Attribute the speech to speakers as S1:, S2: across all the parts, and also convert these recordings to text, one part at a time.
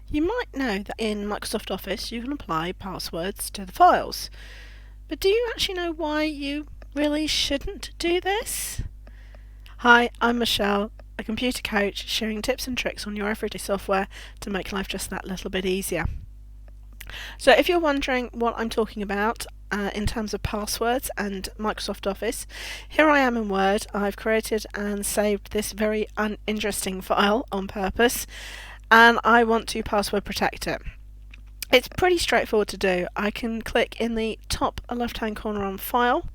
S1: You might know that in Microsoft Office you can apply passwords to the files, but do you actually know why you really shouldn't do this? Hi, I'm Michelle, a computer coach sharing tips and tricks on your everyday software to make life just that little bit easier. So if you're wondering what I'm talking about in terms of passwords and Microsoft Office, here I am in Word. I've created and saved this very uninteresting file on purpose, and I want to password protect it. It's pretty straightforward to do. I can click in the top left hand corner on File,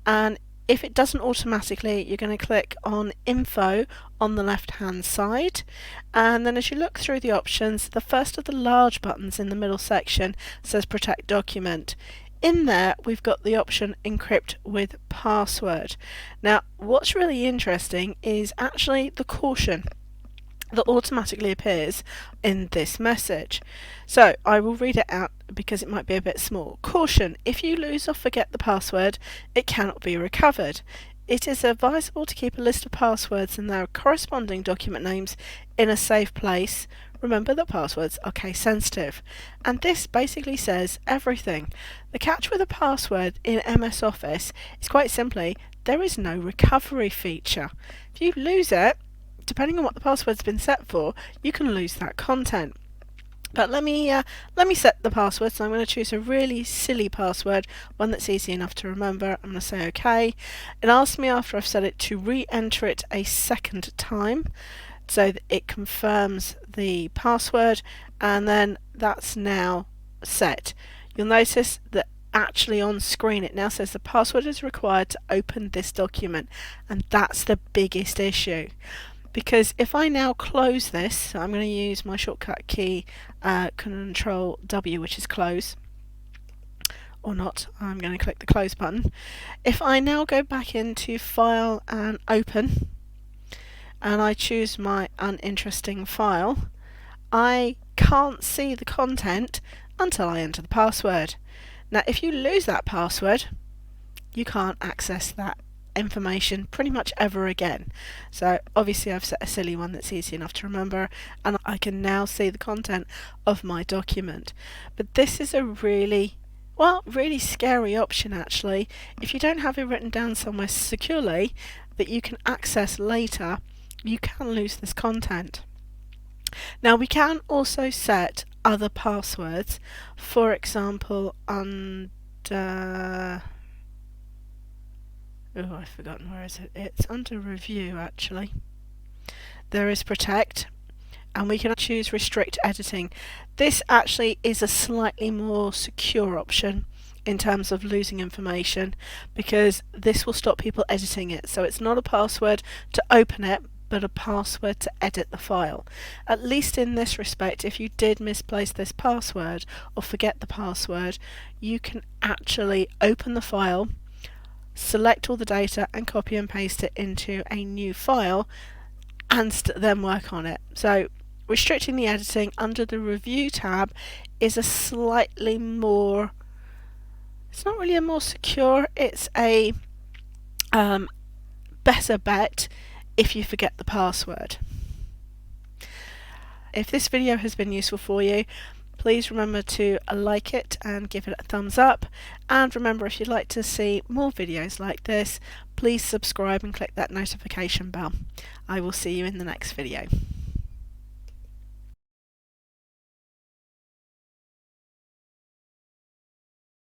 S1: and if it doesn't automatically, you're going to click on Info on the left hand side, and then as you look through the options, the first of the large buttons in the middle section says Protect Document. In there we've got the option Encrypt with Password. Now what's really interesting is actually the caution that automatically appears in this message. So I will read it out because it might be a bit small. Caution: if you lose or forget the password, it cannot be recovered. It is advisable to keep a list of passwords and their corresponding document names in a safe place. Remember that passwords are case sensitive. And this basically says everything. The catch with a password in MS Office is quite simply there is no recovery feature. If you lose it, depending on what the password's been set for, you can lose that content. But let me set the password. So I'm going to choose a really silly password, one that's easy enough to remember. I'm going to say OK. It asks me after I've set it to re-enter it a second time, so that it confirms the password, and then that's now set. You'll notice that actually on screen it now says the password is required to open this document, and that's the biggest issue. Because if I now close this, so I'm going to use my shortcut key Control W, which is close, or not, I'm going to click the close button. If I now go back into File and Open, and I choose my uninteresting file, I can't see the content until I enter the password. Now if you lose that password, you can't access that information pretty much ever again. So obviously I've set a silly one that's easy enough to remember, and I can now see the content of my document. But this is a really scary option actually. If you don't have it written down somewhere securely that you can access later, you can lose this content. Now we can also set other passwords, for example under I've forgotten, where is it? It's under Review actually. There is Protect, and we can choose Restrict Editing. This actually is a slightly more secure option in terms of losing information, because this will stop people editing it. So it's not a password to open it, but a password to edit the file. At least in this respect, if you did misplace this password or forget the password, you can actually open the file, select all the data and copy and paste it into a new file, and then work on it. So restricting the editing under the Review tab is a slightly more, it's not really a more secure, it's a better bet if you forget the password. If this video has been useful for you, please remember to like it and give it a thumbs up, and remember, if you'd like to see more videos like this, please subscribe and click that notification bell. I will see you in the next video.